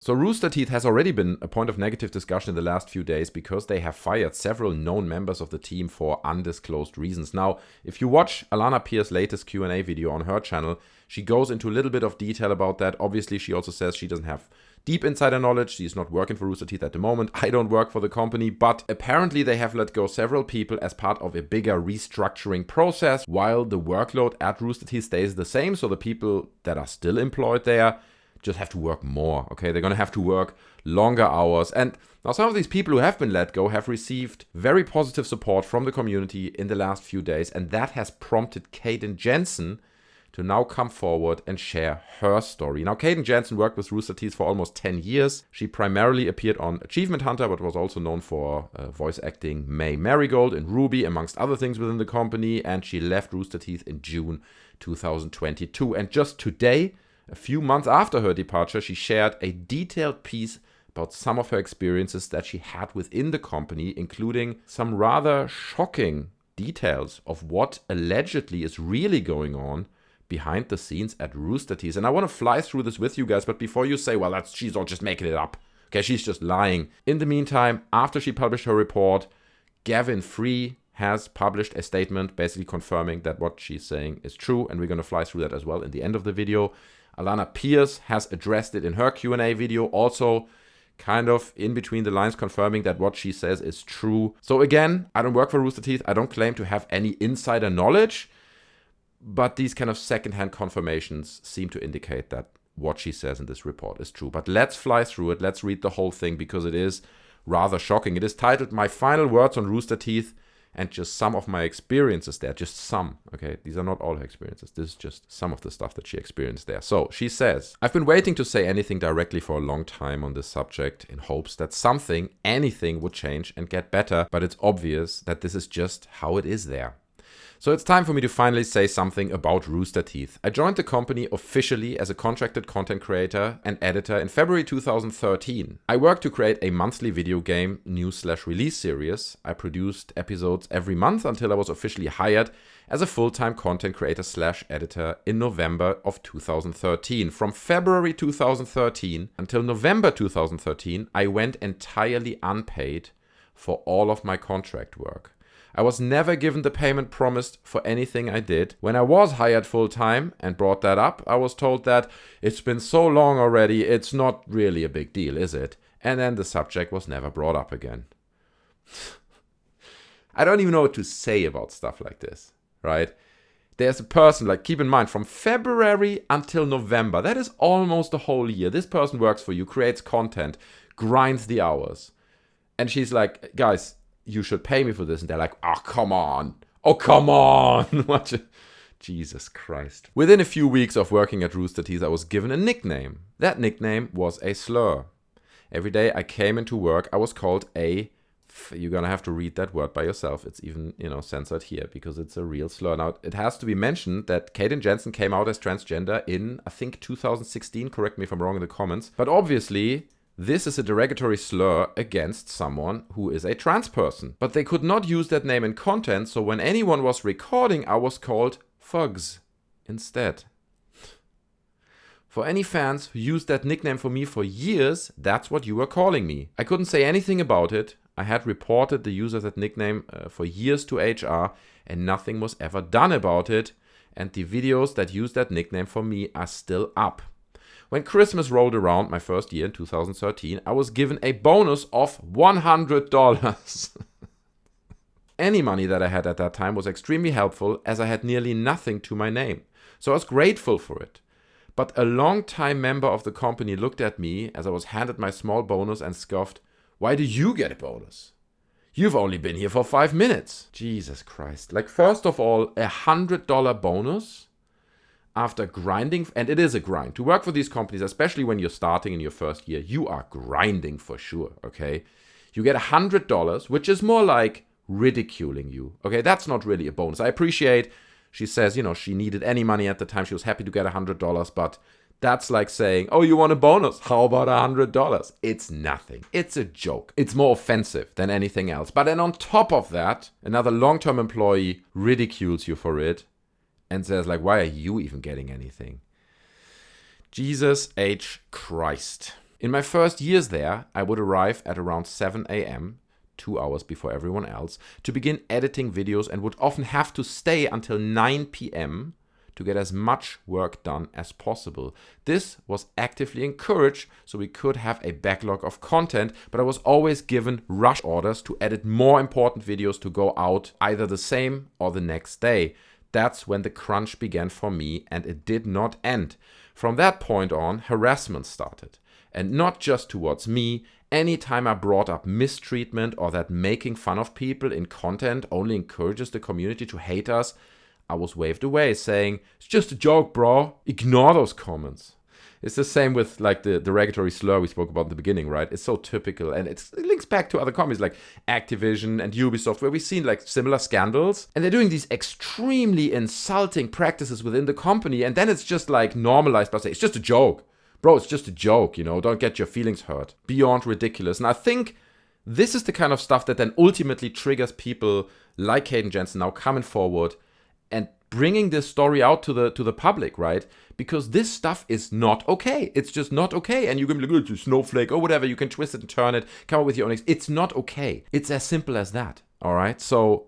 So Rooster Teeth has already been a point of negative discussion in the last few days because they have fired several known members of the team for undisclosed reasons. Now, if you watch Alanah Pearce's latest Q&A video on her channel, she goes into a little bit of detail about that. Obviously, she also says she doesn't have deep insider knowledge. She's not working for Rooster Teeth at the moment. I don't work for the company, but apparently they have let go several people as part of a bigger restructuring process while the workload at Rooster Teeth stays the same. So the people that are still employed there just have to work more, okay? They're going to have to work longer hours. And now some of these people who have been let go have received very positive support from the community in the last few days, and that has prompted Kdin Jenzen to now come forward and share her story. Now, Kdin Jenzen worked with Rooster Teeth for almost 10 years. She primarily appeared on Achievement Hunter, but was also known for voice acting May Marigold in RWBY, amongst other things within the company, and she left Rooster Teeth in June 2022. And just today, a few months after her departure, she shared a detailed piece about some of her experiences that she had within the company, including some rather shocking details of what allegedly is really going on behind the scenes at Rooster Teeth. And I want to fly through this with you guys, but before you say, well, she's all just making it up. Okay, she's just lying. In the meantime, after she published her report, Gavin has published a statement basically confirming that what she's saying is true, and we're going to fly through that as well in the end of the video. Alanah Pearce has addressed it in her Q&A video, also kind of in between the lines confirming that what she says is true. So again, I don't work for Rooster Teeth. I don't claim to have any insider knowledge, but these kind of secondhand confirmations seem to indicate that what she says in this report is true. But let's fly through it. Let's read the whole thing because it is rather shocking. It is titled "My Final Words on Rooster Teeth," and just some of my experiences there, just some, okay? These are not all her experiences. This is just some of the stuff that she experienced there. So she says, "I've been waiting to say anything directly for a long time on this subject in hopes that something, anything would change and get better, but it's obvious that this is just how it is there. So it's time for me to finally say something about Rooster Teeth. I joined the company officially as a contracted content creator and editor in February 2013. I worked to create a monthly video game news/release series. I produced episodes every month until I was officially hired as a full-time content creator/editor in November of 2013. From February 2013 until November 2013, I went entirely unpaid for all of my contract work. I was never given the payment promised for anything I did. When I was hired full-time and brought that up, I was told that it's been so long already, it's not really a big deal, is it? And then the subject was never brought up again." I don't even know what to say about stuff like this, right? There's a person, like, keep in mind, from February until November, that is almost a whole year. This person works for you, creates content, grinds the hours. And she's like, "Guys, you should pay me for this." And they're like, "Oh, come on. Oh, come on." Jesus Christ. Within a few weeks of working at Rooster Teeth, I was given a nickname. That nickname was a slur. Every day I came into work, I was called you're going to have to read that word by yourself. It's even, censored here because it's a real slur. Now, it has to be mentioned that Kdin Jenzen came out as transgender in, I think, 2016. Correct me if I'm wrong in the comments. But obviously, this is a derogatory slur against someone who is a trans person. But they could not use that name in content, so when anyone was recording, I was called Fugs instead. For any fans who used that nickname for me for years, that's what you were calling me. I couldn't say anything about it. I had reported the use of that nickname for years to HR, and nothing was ever done about it. And the videos that use that nickname for me are still up. When Christmas rolled around, my first year in 2013, I was given a bonus of $100. Any money that I had at that time was extremely helpful as I had nearly nothing to my name. So I was grateful for it. But a long-time member of the company looked at me as I was handed my small bonus and scoffed, "Why do you get a bonus? You've only been here for 5 minutes." Jesus Christ. Like, first of all, $100 bonus? After grinding, and it is a grind. To work for these companies, especially when you're starting in your first year, you are grinding for sure, okay? You get $100, which is more like ridiculing you, okay? That's not really a bonus. I appreciate, she says, she needed any money at the time. She was happy to get $100, but that's like saying, "Oh, you want a bonus? How about $100? It's nothing. It's a joke. It's more offensive than anything else. But then on top of that, another long-term employee ridicules you for it and says, like, "Why are you even getting anything?" Jesus H. Christ. In my first years there, I would arrive at around 7 a.m., 2 hours before everyone else, to begin editing videos and would often have to stay until 9 p.m. to get as much work done as possible. This was actively encouraged so we could have a backlog of content, but I was always given rush orders to edit more important videos to go out either the same or the next day. That's when the crunch began for me, and it did not end. From that point on, harassment started. And not just towards me. Anytime I brought up mistreatment or that making fun of people in content only encourages the community to hate us, I was waved away saying, it's just a joke, bro. Ignore those comments. It's the same with like the derogatory slur we spoke about in the beginning, right? It's so typical, and it links back to other companies like Activision and Ubisoft, where we've seen like similar scandals, and they're doing these extremely insulting practices within the company, and then it's just like normalized by saying, it's just a joke. Bro, it's just a joke, don't get your feelings hurt. Beyond ridiculous. And I think this is the kind of stuff that then ultimately triggers people like Kdin Jenzen now coming forward and bringing this story out to the public, right? Because this stuff is not okay. It's just not okay. And you can be like, it's a snowflake or whatever. You can twist it and turn it, come up with your own. It's not okay. It's as simple as that, all right? So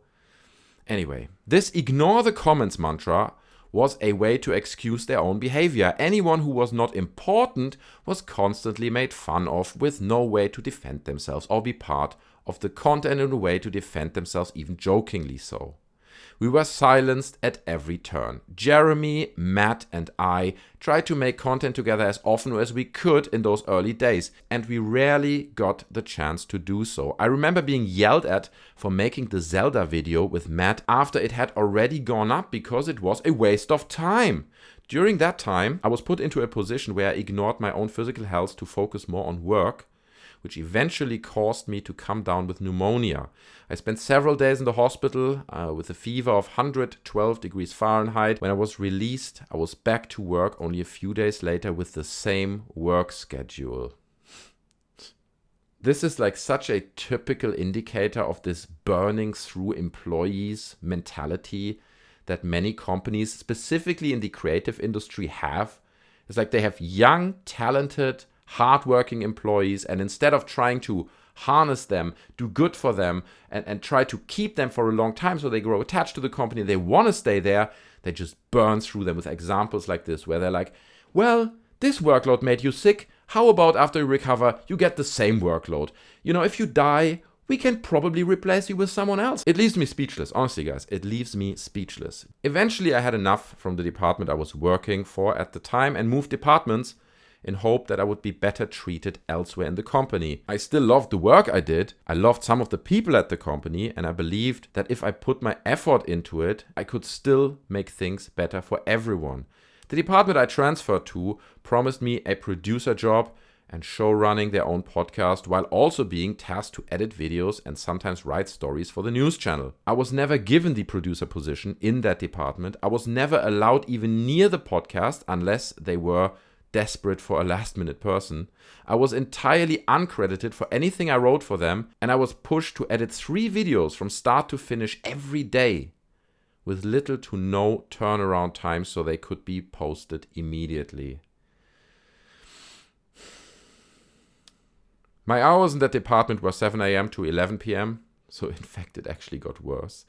anyway, this ignore the comments mantra was a way to excuse their own behavior. Anyone who was not important was constantly made fun of with no way to defend themselves or be part of the content in a way to defend themselves, even jokingly so. We were silenced at every turn. Jeremy, Matt, and I tried to make content together as often as we could in those early days, and we rarely got the chance to do so. I remember being yelled at for making the Zelda video with Matt after it had already gone up because it was a waste of time. During that time, I was put into a position where I ignored my own physical health to focus more on work, which eventually caused me to come down with pneumonia. I spent several days in the hospital with a fever of 112 degrees Fahrenheit. When I was released, I was back to work only a few days later with the same work schedule. This is like such a typical indicator of this burning through employees mentality that many companies, specifically in the creative industry, have. It's like they have young, talented, hardworking employees, and instead of trying to harness them, do good for them, and try to keep them for a long time so they grow attached to the company, they want to stay there, they just burn through them with examples like this, where they're like, well, this workload made you sick. How about after you recover, you get the same workload? If you die, we can probably replace you with someone else. It leaves me speechless. Honestly, guys, it leaves me speechless. Eventually, I had enough from the department I was working for at the time and moved departments in hope that I would be better treated elsewhere in the company. I still loved the work I did. I loved some of the people at the company, and I believed that if I put my effort into it, I could still make things better for everyone. The department I transferred to promised me a producer job and show running their own podcast, while also being tasked to edit videos and sometimes write stories for the news channel. I was never given the producer position in that department. I was never allowed even near the podcast unless they were desperate for a last-minute person. I was entirely uncredited for anything I wrote for them, and I was pushed to edit 3 videos from start to finish every day with little to no turnaround time so they could be posted immediately. My hours in that department were 7 a.m. to 11 p.m., so in fact it actually got worse.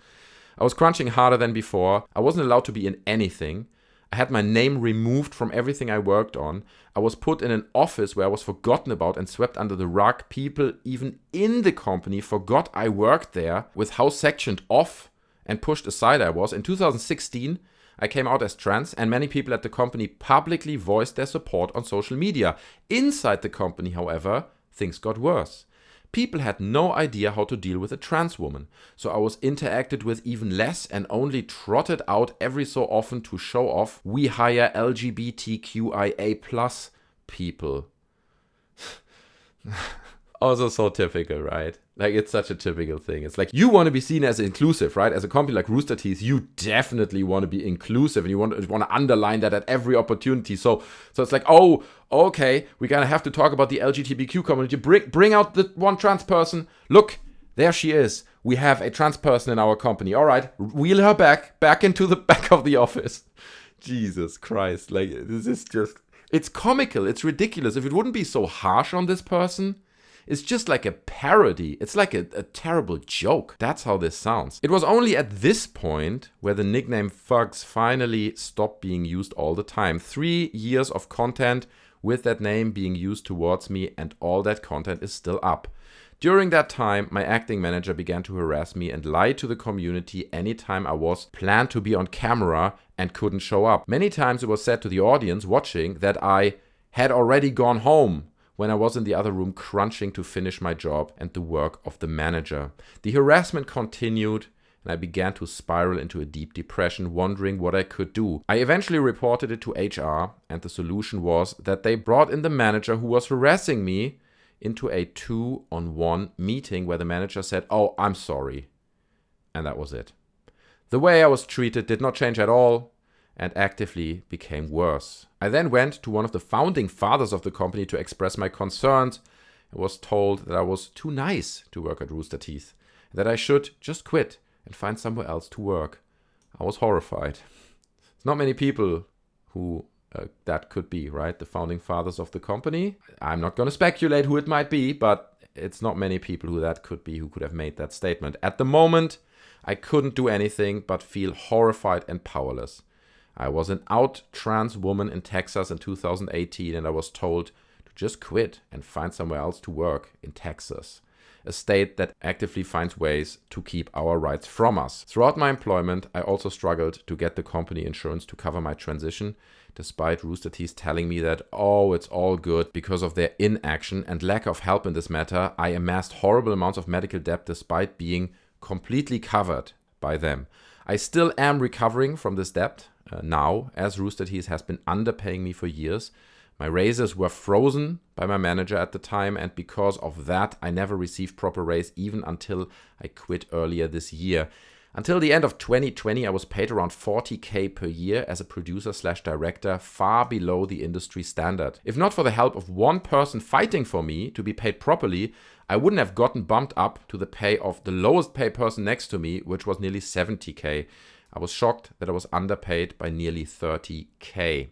I was crunching harder than before. I wasn't allowed to be in anything. I had my name removed from everything I worked on. I was put in an office where I was forgotten about and swept under the rug. People even in the company forgot I worked there with how sectioned off and pushed aside I was. In 2016, I came out as trans, and many people at the company publicly voiced their support on social media. Inside the company, however, things got worse. People had no idea how to deal with a trans woman, so I was interacted with even less and only trotted out every so often to show off we hire LGBTQIA+ people. Also so typical, right? Like, it's such a typical thing. It's like, you want to be seen as inclusive, right? As a company like Rooster Teeth, you definitely want to be inclusive, and you want to underline that at every opportunity. So it's like, oh, okay, we're going to have to talk about the LGBTQ community. Bring out the one trans person. Look, there she is. We have a trans person in our company. All right, wheel her back into the back of the office. Jesus Christ. Like, this is just... It's comical, it's ridiculous. If it wouldn't be so harsh on this person, it's just like a parody. It's like a terrible joke. That's how this sounds. It was only at this point where the nickname Fugs finally stopped being used all the time. 3 years of content with that name being used towards me, and all that content is still up. During that time, my acting manager began to harass me and lie to the community anytime I was planned to be on camera and couldn't show up. Many times it was said to the audience watching that I had already gone home when I was in the other room crunching to finish my job and the work of the manager. The harassment continued, and I began to spiral into a deep depression, wondering what I could do. I eventually reported it to HR, and the solution was that they brought in the manager who was harassing me into a 2-on-1 meeting where the manager said, "Oh, I'm sorry." And that was it. The way I was treated did not change at all and actively became worse. I then went to one of the founding fathers of the company to express my concerns and was told that I was too nice to work at Rooster Teeth, that I should just quit and find somewhere else to work. I was horrified. There's not many people who that could be, right? The founding fathers of the company. I'm not going to speculate who it might be, but it's not many people who that could be who could have made that statement. At the moment, I couldn't do anything but feel horrified and powerless. I was an out trans woman in Texas in 2018, and I was told to just quit and find somewhere else to work in Texas, a state that actively finds ways to keep our rights from us. Throughout my employment, I also struggled to get the company insurance to cover my transition, despite Rooster Teeth telling me that, oh, it's all good because of their inaction and lack of help in this matter. I amassed horrible amounts of medical debt despite being completely covered by them. I still am recovering from this debt now, as Rooster Teeth has been underpaying me for years. My raises were frozen by my manager at the time, and because of that, I never received proper raise even until I quit earlier this year. Until the end of 2020, I was paid around $40,000 per year as a producer/director, far below the industry standard. If not for the help of one person fighting for me to be paid properly, I wouldn't have gotten bumped up to the pay of the lowest paid person next to me, which was nearly $70,000. I was shocked that I was underpaid by nearly $30,000.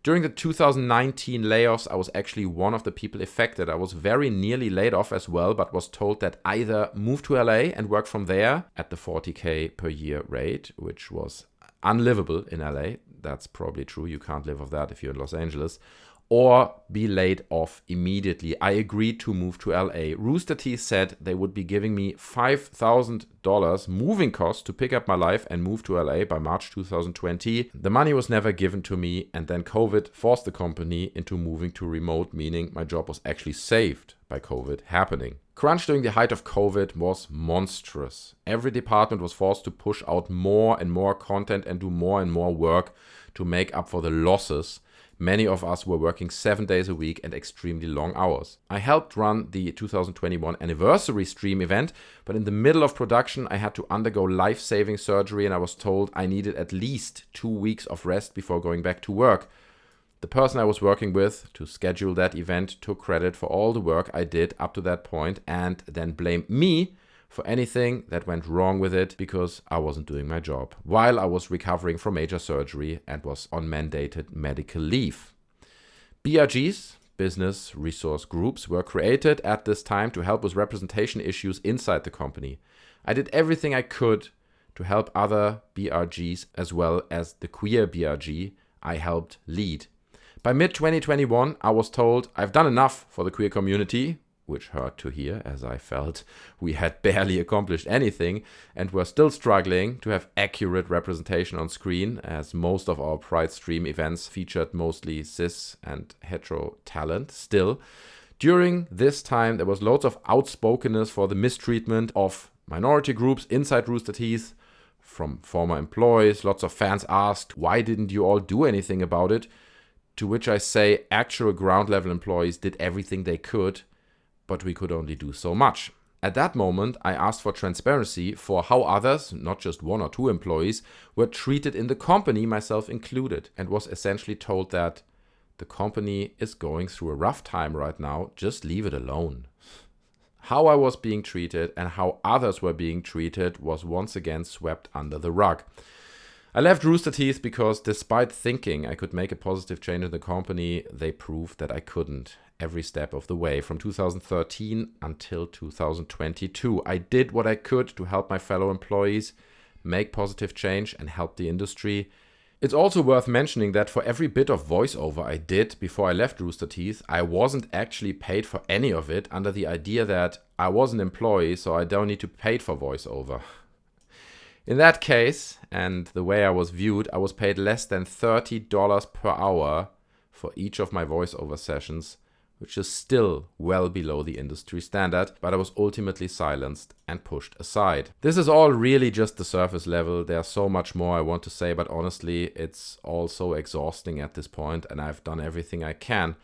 During the 2019 layoffs, I was actually one of the people affected. I was very nearly laid off as well, but was told that either move to LA and work from there at the $40,000 per year rate, which was unlivable in LA. That's probably true. You can't live off that if you're in Los Angeles. Or be laid off immediately. I agreed to move to LA. Rooster Teeth said they would be giving me $5,000 moving costs to pick up my life and move to LA by March 2020. The money was never given to me, and then COVID forced the company into moving to remote, meaning my job was actually saved by COVID happening. Crunch during the height of COVID was monstrous. Every department was forced to push out more and more content and do more and more work to make up for the losses. Many of us were working 7 days a week and extremely long hours. I helped run the 2021 anniversary stream event, but in the middle of production, I had to undergo life-saving surgery, and I was told I needed at least 2 weeks of rest before going back to work. The person I was working with to schedule that event took credit for all the work I did up to that point and then blamed me for anything that went wrong with it because I wasn't doing my job while I was recovering from major surgery and was on mandated medical leave. BRGs, business resource groups, were created at this time to help with representation issues inside the company. I did everything I could to help other BRGs as well as the queer BRG I helped lead. By mid-2021, I was told I've done enough for the queer community, which hurt to hear, as I felt we had barely accomplished anything and were still struggling to have accurate representation on screen, as most of our Pride stream events featured mostly cis and hetero talent still. During this time, there was loads of outspokenness for the mistreatment of minority groups inside Rooster Teeth from former employees. Lots of fans asked, why didn't you all do anything about it? To which I say, actual ground level employees did everything they could, but we could only do so much. At that moment, I asked for transparency for how others, not just 1 or 2 employees, were treated in the company, myself included, and was essentially told that the company is going through a rough time right now, just leave it alone. How I was being treated and how others were being treated was once again swept under the rug. I left Rooster Teeth because despite thinking I could make a positive change in the company, they proved that I couldn't. Every step of the way, from 2013 until 2022. I did what I could to help my fellow employees make positive change and help the industry. It's also worth mentioning that for every bit of voiceover I did before I left Rooster Teeth, I wasn't actually paid for any of it under the idea that I was an employee, so I don't need to pay for voiceover. In that case, and the way I was viewed, I was paid less than $30 per hour for each of my voiceover sessions, which is still well below the industry standard, but I was ultimately silenced and pushed aside. This is all really just the surface level. There's so much more I want to say, but honestly, it's all so exhausting at this point, and I've done everything I can.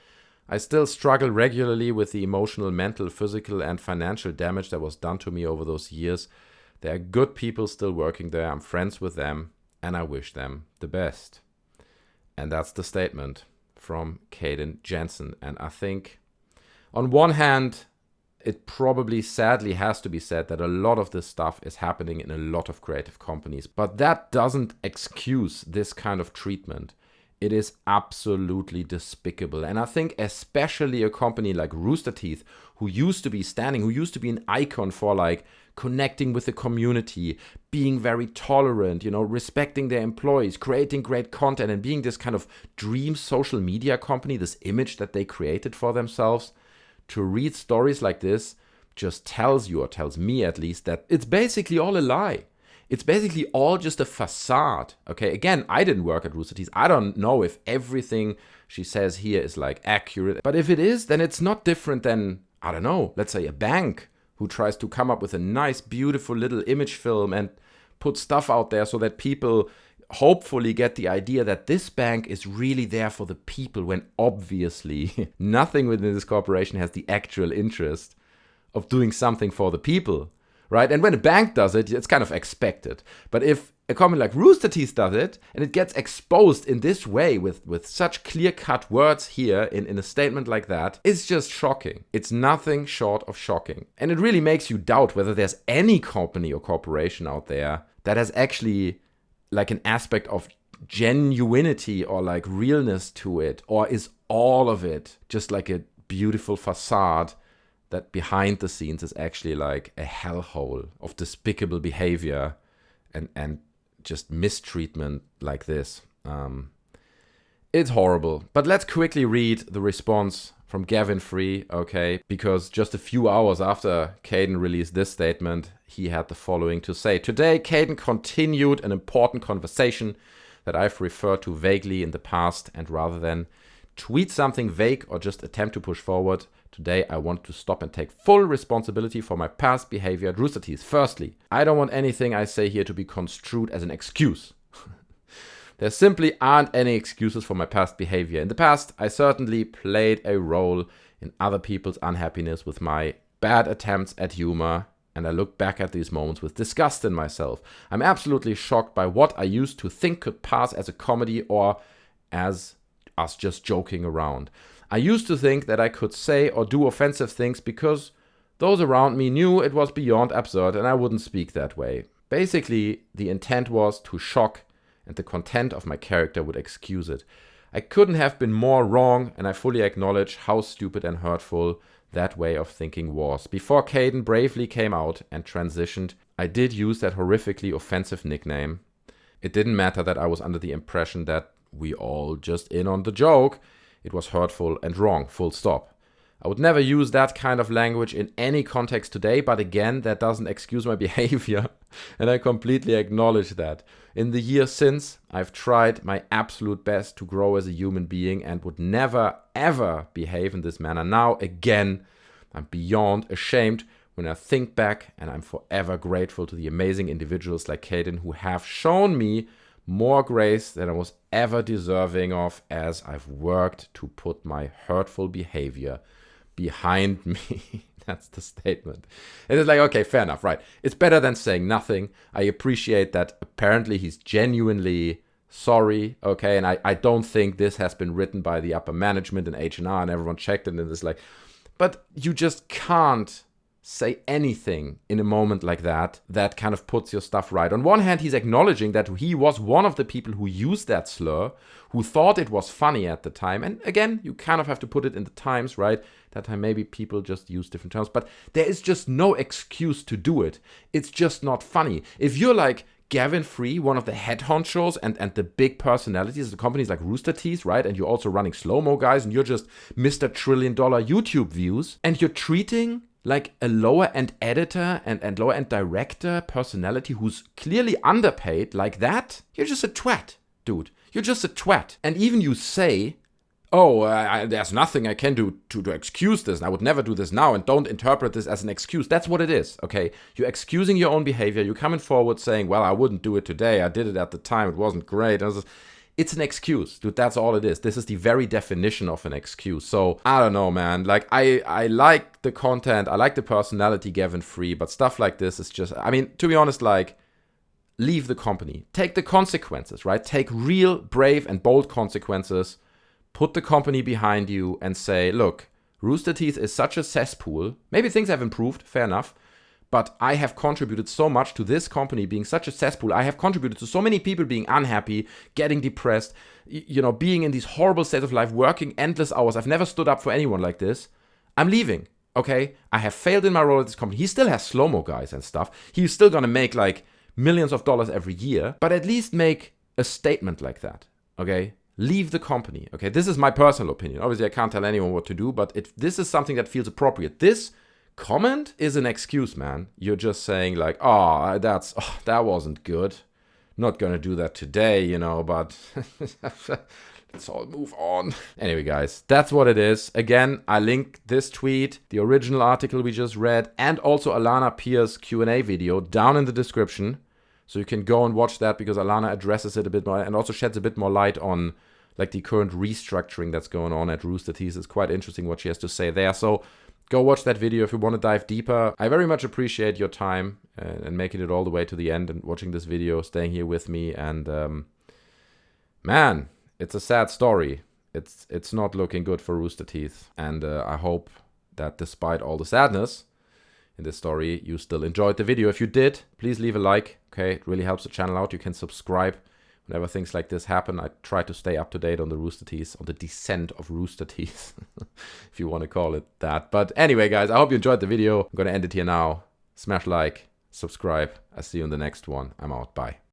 I still struggle regularly with the emotional, mental, physical, and financial damage that was done to me over those years. There are good people still working there. I'm friends with them, and I wish them the best. And that's the statement from Kdin Jenzen. And I think on one hand, it probably sadly has to be said that a lot of this stuff is happening in a lot of creative companies, but that doesn't excuse this kind of treatment. It is absolutely despicable. And I think especially a company like Rooster Teeth, who used to be an icon for like connecting with the community, being very tolerant, respecting their employees, creating great content, and being this kind of dream social media company, this image that they created for themselves, to read stories like this just tells you, or tells me at least, that it's basically all a lie. It's basically all just a facade. Okay, again, I didn't work at Rooster Teeth. I don't know if everything she says here is like accurate. But if it is, then it's not different than, I don't know, let's say a bank who tries to come up with a nice, beautiful little image film and put stuff out there so that people hopefully get the idea that this bank is really there for the people, when obviously nothing within this corporation has the actual interest of doing something for the people. Right? And when a bank does it, it's kind of expected. But if a company like Rooster Teeth does it, and it gets exposed in this way with such clear-cut words here in a statement like that, it's just shocking. It's nothing short of shocking. And it really makes you doubt whether there's any company or corporation out there that has actually like an aspect of genuinity or like realness to it, or is all of it just like a beautiful facade that behind the scenes is actually like a hellhole of despicable behavior and just mistreatment like this. It's horrible. But let's quickly read the response from Gavin Free, okay? Because just a few hours after Kdin released this statement, he had the following to say. Today, Kdin continued an important conversation that I've referred to vaguely in the past, and rather than tweet something vague or just attempt to push forward, today I want to stop and take full responsibility for my past behavior at Rooster Teeth. Firstly, I don't want anything I say here to be construed as an excuse. There simply aren't any excuses for my past behavior. In the past, I certainly played a role in other people's unhappiness with my bad attempts at humor, and I look back at these moments with disgust in myself. I'm absolutely shocked by what I used to think could pass as a comedy or as us just joking around. I used to think that I could say or do offensive things because those around me knew it was beyond absurd and I wouldn't speak that way. Basically, the intent was to shock, and the content of my character would excuse it. I couldn't have been more wrong, and I fully acknowledge how stupid and hurtful that way of thinking was. Before Kdin bravely came out and transitioned, I did use that horrifically offensive nickname. It didn't matter that I was under the impression that we all just in on the joke. It was hurtful and wrong, full stop. I would never use that kind of language in any context today, but again, that doesn't excuse my behavior, and I completely acknowledge that. In the years since, I've tried my absolute best to grow as a human being and would never, ever behave in this manner. Now, again, I'm beyond ashamed when I think back, and I'm forever grateful to the amazing individuals like Kdin who have shown me more grace than I was ever deserving of, as I've worked to put my hurtful behavior behind me. That's the statement. And it's like, okay, fair enough, right? It's better than saying nothing. I appreciate that apparently he's genuinely sorry, okay? And I don't think this has been written by the upper management and H&R and everyone checked it, and it's like, but you just can't say anything in a moment like that that kind of puts your stuff right. On one hand, he's acknowledging that he was one of the people who used that slur, who thought it was funny at the time. And again, you kind of have to put it in the times, right? That time maybe people just use different terms, but there is just no excuse to do it. It's just not funny. If you're like Gavin Free, one of the head honchos and the big personalities of companies like Rooster Teeth, right? And you're also running slow-mo guys, and you're just Mr. $1 trillion YouTube views, and you're treating like a lower-end editor and lower-end director personality who's clearly underpaid like that, you're just a twat, dude. You're just a twat. And even you say, oh, there's nothing I can do to excuse this, and I would never do this now, and don't interpret this as an excuse. That's what it is, okay? You're excusing your own behavior. You're coming forward saying, well, I wouldn't do it today. I did it at the time. It wasn't great. It's an excuse, dude. That's all it is. This is the very definition of an excuse. So, I don't know, man. Like, I like the content. I like the personality, Gavin Free, but stuff like this is just, I mean, to be honest, like, leave the company. Take the consequences, right? Take real, brave, and bold consequences. Put the company behind you and say, look, Rooster Teeth is such a cesspool. Maybe things have improved, fair enough. But I have contributed so much to this company being such a cesspool. I have contributed to so many people being unhappy, getting depressed, being in these horrible states of life, working endless hours. I've never stood up for anyone like this. I'm leaving, okay? I have failed in my role at this company. He still has slow-mo guys and stuff. He's still going to make like millions of dollars every year. But at least make a statement like that, okay? Leave the company, okay? This is my personal opinion. Obviously, I can't tell anyone what to do, but if this is something that feels appropriate, this comment is an excuse, man. You're just saying like, that wasn't good. Not gonna do that today, but let's all move on. Anyway, guys, that's what it is. Again, I link this tweet, the original article we just read, and also Alanah Pearce Q&A video down in the description. So you can go and watch that because Alanah addresses it a bit more and also sheds a bit more light on like the current restructuring that's going on at Rooster Teeth. It's quite interesting what she has to say there. So go watch that video if you want to dive deeper. I very much appreciate your time and making it all the way to the end and watching this video, staying here with me. And man, it's a sad story. It's not looking good for Rooster Teeth. And I hope that despite all the sadness in this story, you still enjoyed the video. If you did, please leave a like. Okay, it really helps the channel out. You can subscribe whenever things like this happen. I try to stay up to date on the Rooster Teeth, on the descent of Rooster Teeth, if you want to call it that. But anyway, guys, I hope you enjoyed the video. I'm going to end it here now. Smash like, subscribe. I'll see you in the next one. I'm out. Bye.